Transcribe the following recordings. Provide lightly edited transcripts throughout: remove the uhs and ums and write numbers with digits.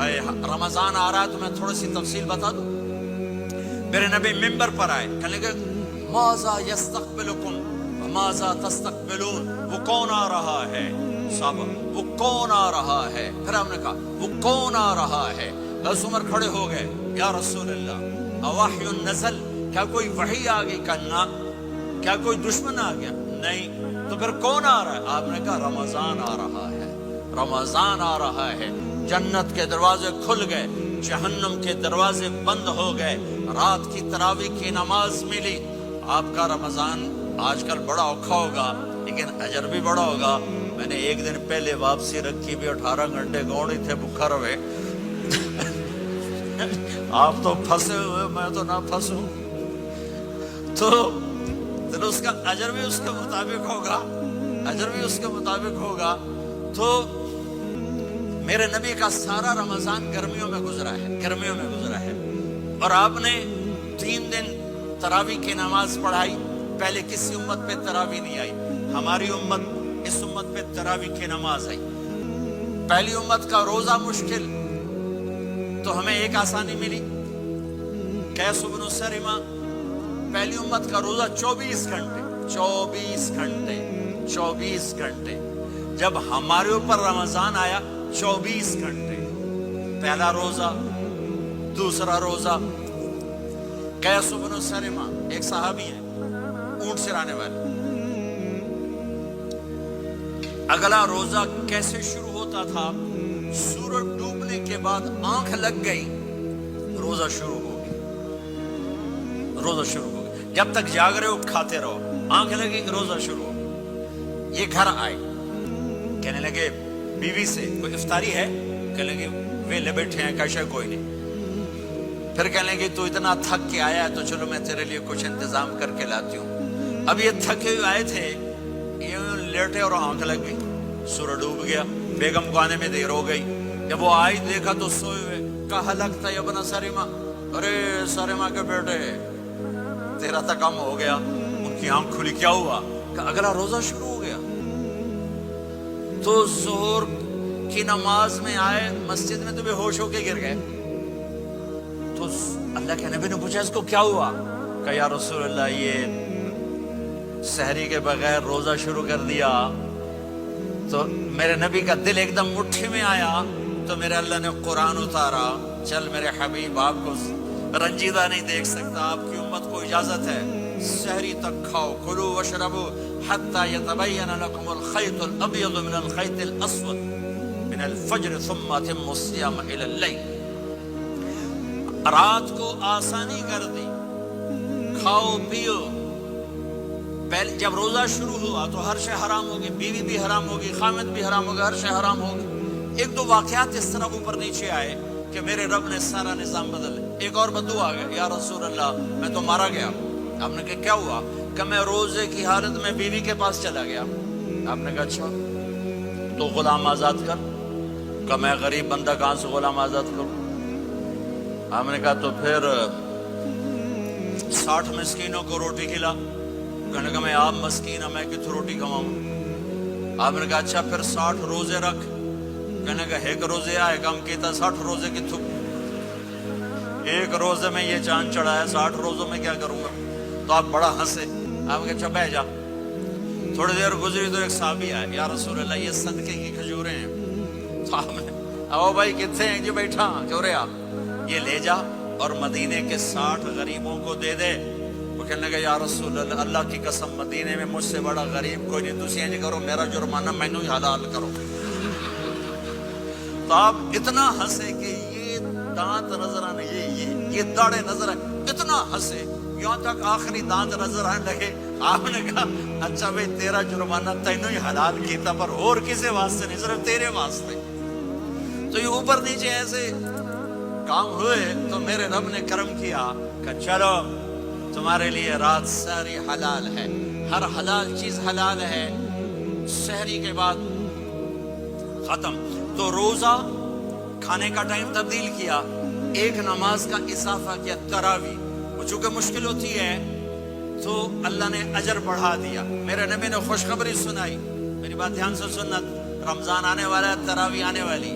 رمضان آ رہا ہے تو میں تھوڑی سی تفصیل بتا دوں. میرے نبی ممبر پر آئے, کہنے لگے ماذا یستقبلکم وماذا تستقبلون, وہ کون آ رہا ہے صحابہ, وہ کون آ رہا ہے. پھر ہم نے کہا وہ کون آ رہا ہے. حضرت عمر کھڑے ہو گئے, یا رسول اللہ اوحی نزل, کیا کوئی وحی آ گئی؟ کہنا کیا کوئی دشمن آ گیا؟ نہیں. تو پھر کون آ رہا ہے؟ آپ نے کہا رمضان آ رہا ہے, رمضان آ رہا ہے. جنت کے دروازے کھل گئے, جہنم کے دروازے بند ہو گئے, رات کی تراویح کی نماز ملی. آپ کا رمضان آج کل بڑا اوکھا ہوگا لیکن اجر بھی بڑا ہوگا. میں نے ایک دن پہلے واپسی رکھی بھی, 18 گھنٹے گوڑی تھے بھوکا رہے. آپ تو پھنسے ہوئے, میں تو نہ پھنسوں. تو اس کا اجر بھی اس کے مطابق ہوگا, اجر بھی اس کے مطابق ہوگا. تو میرے نبی کا سارا رمضان گرمیوں میں گزرا ہے, گرمیوں میں گزرا ہے. اور آپ نے 3 دن تراویح کی نماز پڑھائی. پہلے کسی امت پہ تراویح نہیں آئی, ہماری امت, اس امت پہ تراویح کی نماز آئی. پہلی امت کا روزہ مشکل, تو ہمیں ایک آسانی ملی, قیس بن سرمہ. پہلی امت کا روزہ 24 گھنٹے, 24 گھنٹے, 24 گھنٹے. جب ہمارے اوپر رمضان آیا 24 گھنٹے. پہلا روزہ, دوسرا روزہ. قیس بن سرمہ ایک صحابی ہے, اونٹ چرانے والے. اگلا روزہ کیسے شروع ہوتا تھا؟ سورج ڈوبنے کے بعد آنکھ لگ گئی, روزہ شروع ہو گیا, روزہ شروع ہو گیا. جب تک جاگ رہے ہو کھاتے رہو, آنکھ لگی روزہ شروع ہو گیا. یہ گھر آئے, کہنے لگے بیوی سے کوئی افطاری ہے؟ کہنے لگے ویلے بیٹھے ہیں, کیسے کوئی نہیں. پھر کہنے لگے تو اتنا تھک کے آیا ہے تو چلو میں تیرے لیے کچھ انتظام کر کے لاتی ہوں. اب یہ تھکے ہوئے آئے تھے, یہ لیٹے اور آنکھ لگ گئی, سورج ڈوب گیا. بیگم کو آنے میں دیر ہو گئی. جب وہ آئی دیکھا تو سوئے ہوئے. کہا لگتا ہے ابن سرمہ, ارے سرمہ کے بیٹے تیرا تو کم ہو گیا. ان کی آنکھ کھلی, کیا ہوا؟ کہ اگلا روزہ شروع ہو گیا. تو ظہر کی نماز میں آئے, مسجد میں تو بے ہوش ہو کے گر گئے. تو اللہ کے نبی نے پوچھا اس کو کیا ہوا؟ کہ یا رسول اللہ یہ سحری کے بغیر روزہ شروع کر دیا. تو میرے نبی کا دل ایک دم مٹھی میں آیا. تو میرے اللہ نے قرآن اتارا, چل میرے حبیب آپ کو رنجیدہ نہیں دیکھ سکتا, آپ کی امت کو اجازت ہے سحری تک کھاؤ, کلوا واشربوا حتی یتبین لکم الخیط الابیض من الخیط الاسود من الفجر ثم اتموا الصیام الی اللیل. رات کو آسانی کر دی, کھاؤ پیو. پہلے جب روزہ شروع ہوا تو ہر شے حرام ہوگی, بیوی بھی حرام ہوگی, خامد بھی حرام ہوگا, ہر شے حرام ہوگی. ایک دو واقعات اس طرح اوپر نیچے آئے کہ میرے رب نے سارا نظام بدل. ایک اور بدو آ گیا, یا رسول اللہ میں تو مارا گیا. آپ نے کہا کیا ہوا؟ کہ میں روزے کی حالت میں بیوی کے پاس چلا گیا. آپ نے کہا اچھا تو غلام آزاد کر. کہ میں غریب بندہ کہاں سے غلام آزاد کروں؟ آپ نے کہا تو پھر 60 مسکینوں کو روٹی کھلا. کہنے کہ میں آپ مسکین ہوں, میں کتوں روٹی کھواؤں؟ آپ نے کہا اچھا پھر 60 روزے رکھ. کہنے کہ ایک روزے آئے کام کیتا, 60 روزے کتوں؟ ایک روزے میں یہ چاند چڑھا ہے, 60 روزوں میں کیا کروں گا؟ تو آپ بڑا ہنسے. آپ کہا اچھا بہ جا. تھوڑی دیر گزری تو ایک صحابی آئے, یا رسول اللہ یہ صدقے کی کھجوریں ہیں. تو آپ نے او بھائی کتنے ہیں جی, بیٹھا چورے آپ, یہ لے جا اور مدینے کے 60 غریبوں کو دے دے. وہ کہنے لگا یا رسول اللہ, اللہ کی قسم مدینے میں مجھ سے بڑا غریب کوئی نہیں, تسی انج کرو میرا جرمانہ مینو ہی حلال کرو. تو آپ اتنا ہنسے کہ یہ دانت نظر آنے, یہ داڑے نظر آئے, اتنا ہنسے یہاں تک آخری دانت نظر آنے لگے. آپ نے کہا اچھا بھائی تیرا جرمانہ تینوں ہی حلال کیتا, پر اور کسی واسطے نہیں, صرف تیرے واسطے. تو یہ اوپر نیچے ایسے کام ہوئے تو میرے رب نے کرم کیا کہ چلو تمہارے لیے رات ساری حلال ہے, ہر حلال چیز حلال ہے. سحری کے بعد ختم. تو روزہ کھانے کا ٹائم تبدیل کیا, ایک نماز کا اضافہ کیا, تراویح. وہ چونکہ مشکل ہوتی ہے تو اللہ نے اجر بڑھا دیا. میرے نبی نے خوشخبری سنائی, میری بات دھیان سے سننا, رمضان آنے والا ہے, تراویح آنے والی.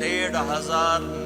1500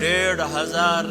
1500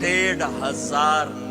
1500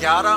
11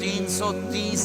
330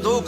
2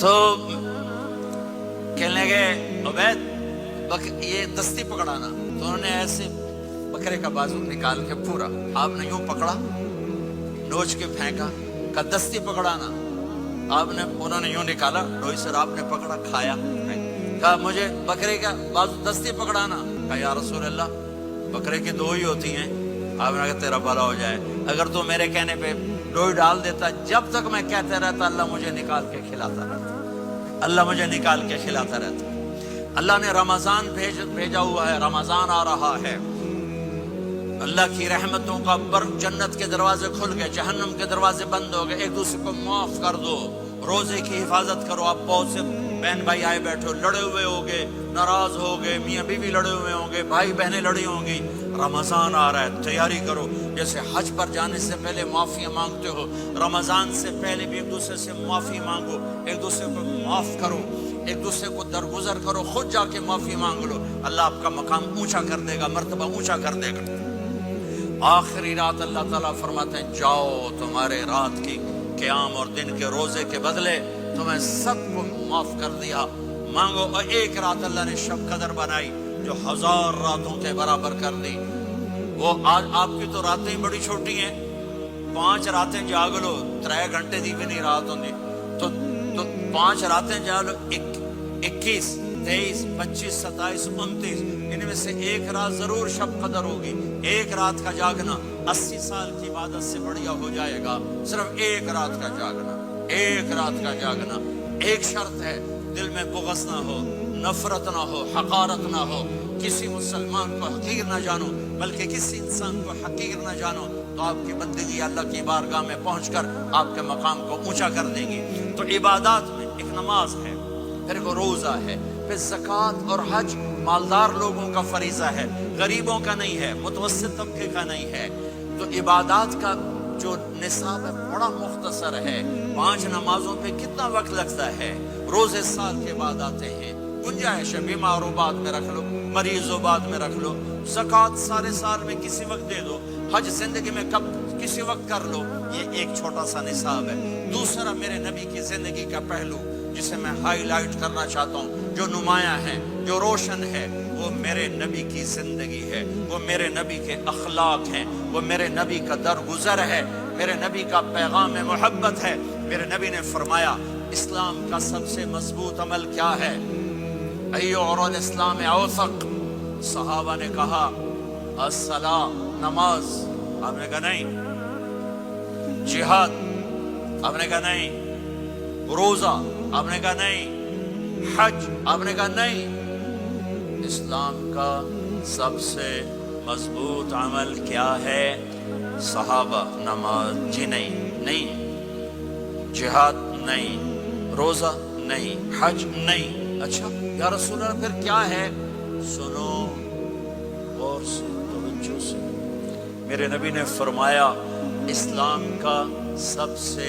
تو کہنے لگے عبید یہ دستی پکڑانا. تو انہوں نے ایسے بکرے کا بازو نکال کے پورا آپ نے یوں پکڑا, نوچ کے پھینکا. کہا دستی پکڑانا. آپ نے انہوں نے یوں نکالا ڈوئی سر, آپ نے پکڑا کھایا. کہا مجھے بکرے کا بازو دستی پکڑانا. کہا یا رسول اللہ بکرے کی 2 ہی ہوتی ہیں. آپ نے کہا تیرا بھلا ہو جائے, اگر تو میرے کہنے پہ ڈوئی ڈال دیتا, جب تک میں کہتے رہتا اللہ مجھے نکال کے کھلاتا رہتا, اللہ مجھے نکال کے کھلاتا رہتا. اللہ نے رمضان بھیجا ہوا ہے, رمضان آ رہا ہے. اللہ کی رحمتوں کا جنت کے دروازے کھل گئے, جہنم کے دروازے بند ہو گئے. ایک دوسرے کو معاف کر دو, روزے کی حفاظت کرو. آپ بہت سے بہن بھائی آئے بیٹھو, لڑے ہوئے ہوگے, ناراض ہو گئے, میاں بیوی لڑے ہوئے ہوں گے, بھائی بہنیں لڑی ہوں گی. رمضان آ رہا ہے, تیاری کرو. جیسے حج پر جانے سے پہلے معافیاں مانگتے ہو, رمضان سے پہلے بھی ایک دوسرے سے معافی مانگو, ایک دوسرے کو معاف کرو, ایک دوسرے کو درگزر کرو, خود جا کے معافی مانگ لو. اللہ آپ کا مقام اونچا کر دے گا, مرتبہ اونچا کر دے گا. آخری رات اللہ تعالیٰ فرماتے ہیں جاؤ, تمہارے رات کی قیام اور دن کے روزے کے بدلے تمہیں سب کو معاف کر دیا. مانگو. اور ایک رات اللہ نے شب قدر بنائی جو 1000 راتوں کے برابر کر دی. وہ آج آپ کی تو راتیں بڑی چھوٹی ہیں, 5 راتیں جاگ لو, 3 گھنٹے دی بھی نہیں رات ہوندی. تو 5 راتیں جاگ لو, 21, 23, 25, 27, 29, ان میں سے ایک رات ضرور شب قدر ہوگی. ایک رات کا جاگنا 80 سال کی عبادت سے بڑھیا ہو جائے گا. صرف ایک رات کا جاگنا, ایک رات کا جاگنا. ایک شرط ہے, دل میں بغض نہ ہو, نفرت نہ ہو, حقارت نہ ہو. کسی مسلمان کو حقیر نہ جانو, بلکہ کسی انسان کو حقیر نہ جانو. تو آپ کی بندگی اللہ کی بارگاہ میں پہنچ کر آپ کے مقام کو اونچا کر دیں گی. تو عبادات میں ایک نماز ہے, پھر ایک روزہ ہے, پھر زکوٰۃ اور حج مالدار لوگوں کا فریضہ ہے, غریبوں کا نہیں ہے, متوسط طبقے کا نہیں ہے. تو عبادات کا جو نصاب ہے بڑا مختصر ہے. 5 نمازوں پہ کتنا وقت لگتا ہے, روزے سال کے بعد آتے ہیں, گنجائش ہے, بیمار ہو بعد میں رکھ لو, مریض ہو بعد میں رکھ لو, زکوٰۃ سارے سال میں کسی وقت دے دو, حج زندگی میں کب کسی وقت کر لو. یہ ایک چھوٹا سا نصاب ہے. دوسرا میرے نبی کی زندگی کا پہلو جسے میں ہائی لائٹ کرنا چاہتا ہوں, جو نمایاں ہے, جو روشن ہے, وہ میرے نبی کی زندگی ہے, وہ میرے نبی کے اخلاق ہیں, وہ میرے نبی کا درگزر ہے, میرے نبی کا پیغام محبت ہے. میرے نبی نے فرمایا اسلام کا سب سے مضبوط عمل کیا ہے؟ ایو اور الاسلام اوثق. صحابہ نے کہا الصلاۃ, نماز. آپ نے کہا نہیں. جہاد. آپ نے کہا نہیں. روزہ. آپ نے کہا نہیں. حج. آپ نے کہا نہیں. اسلام کا سب سے مضبوط عمل کیا ہے؟ صحابہ. نماز. جی نہیں. جہاد نہیں. روزہ نہیں. حج نہیں. اچھا یا رسول اللہ پھر کیا ہے؟ سنو غور سے, توجہ سے. میرے نبی نے فرمایا اسلام کا سب سے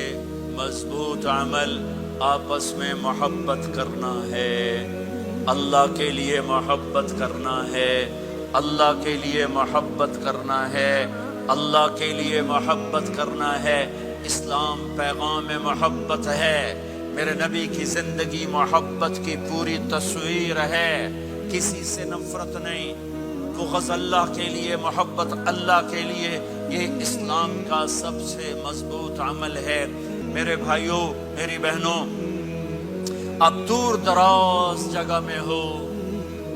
مضبوط عمل آپس میں محبت کرنا ہے, اللہ کے لیے محبت کرنا ہے, اللہ کے لیے محبت کرنا ہے, اللہ کے لیے محبت کرنا ہے. اسلام پیغام محبت ہے. میرے نبی کی زندگی محبت کی پوری تصویر ہے. کسی سے نفرت نہیں, بغض اللہ کے لیے, محبت اللہ کے لیے. یہ اسلام کا سب سے مضبوط عمل ہے. میرے بھائیوں, میری بہنوں, اب دور دراز جگہ میں ہو,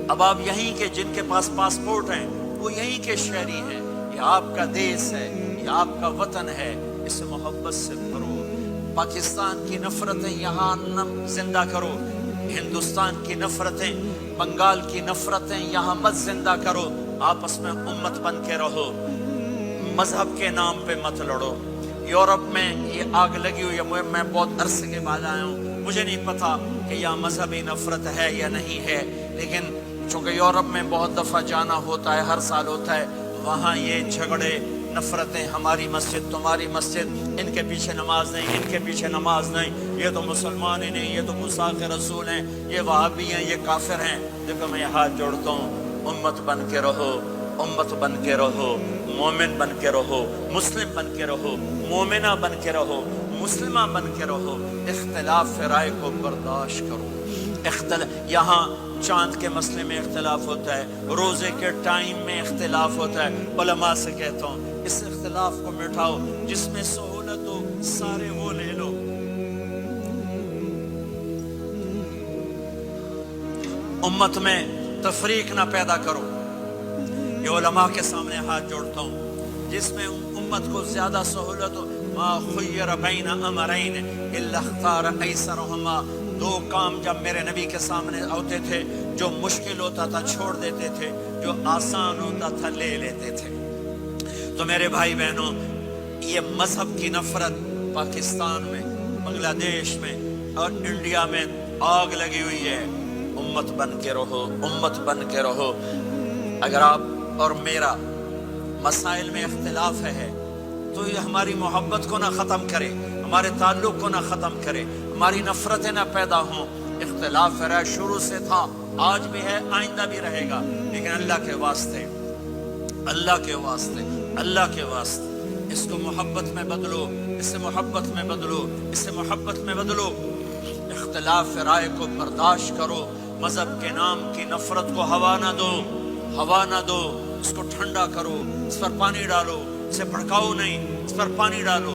اب آپ یہیں کے, جن کے پاس پاسپورٹ ہیں وہ یہیں کے شہری ہیں. یہ آپ کا دیس ہے, یہ آپ کا وطن ہے, اسے محبت سے بھرو. پاکستان کی نفرتیں یہاں زندہ کرو, ہندوستان کی نفرتیں, بنگال کی نفرتیں یہاں مت زندہ کرو. آپس میں امت بن کے رہو, مذہب کے نام پہ مت لڑو. یورپ میں یہ آگ لگی ہوئی ہے, میں بہت عرصے کے بعد آیا ہوں, مجھے نہیں پتا کہ یہاں مذہبی نفرت ہے یا نہیں ہے, لیکن چونکہ یورپ میں بہت دفعہ جانا ہوتا ہے, ہر سال ہوتا ہے, وہاں یہ جھگڑے, نفرتیں, ہماری مسجد, تمہاری مسجد, ان کے پیچھے نماز نہیں, ان کے پیچھے نماز نہیں, یہ تو مسلمان ہی نہیں, یہ تو گستاخ رسول ہیں, یہ وہابی ہیں, یہ کافر ہیں. دیکھو میں یہ ہاتھ جوڑتا ہوں, امت بن کے رہو, امت بن کے رہو, مومن بن کے رہو, مسلم بن کے رہو, مومنہ بن کے رہو, مسلمہ بن کے رہو، اختلاف رائے کو برداشت کرو۔ یہاں چاند کے مسئلے میں اختلاف ہوتا ہے، روزے کے ٹائم میں اختلاف ہوتا ہے، علماء سے کہتا ہوں اس اختلاف کو مٹاؤ، جس میں سہولت ہو سارے وہ لے لو۔ امت میں تفریق نہ پیدا کرو۔ یہ علماء کے سامنے ہاتھ جوڑتا ہوں، جس میں امت کو زیادہ سہولت ہو، ما خیر بین امرین الا اختار ایسرہما، دو کام جب میرے نبی کے سامنے ہوتے تھے، جو مشکل ہوتا تھا چھوڑ دیتے تھے، جو آسان ہوتا تھا لے لیتے تھے۔ تو میرے بھائی بہنوں، یہ مذہب کی نفرت پاکستان میں، بنگلہ دیش میں اور انڈیا میں آگ لگی ہوئی ہے۔ امت بن کے رہو، امت بن کے رہو۔ اگر آپ اور میرا مسائل میں اختلاف ہے تو یہ ہماری محبت کو نہ ختم کرے، ہمارے تعلق کو نہ ختم کرے، ہماری نفرتیں نہ پیدا ہوں۔ اختلاف رائے شروع سے تھا، آج بھی ہے، آئندہ بھی رہے گا، لیکن اللہ کے واسطے، اللہ کے واسطے، اللہ کے واسطے اس کو محبت میں بدلو، اس سے محبت میں بدلو، اس سے محبت میں بدلو۔ اختلاف رائے کو برداشت کرو، مذہب کے نام کی نفرت کو ہوا نہ دو، ہوا نہ دو، اس کو ٹھنڈا کرو، اس پر پانی ڈالو، اسے بھڑکاؤ نہیں، اس پر پانی ڈالو۔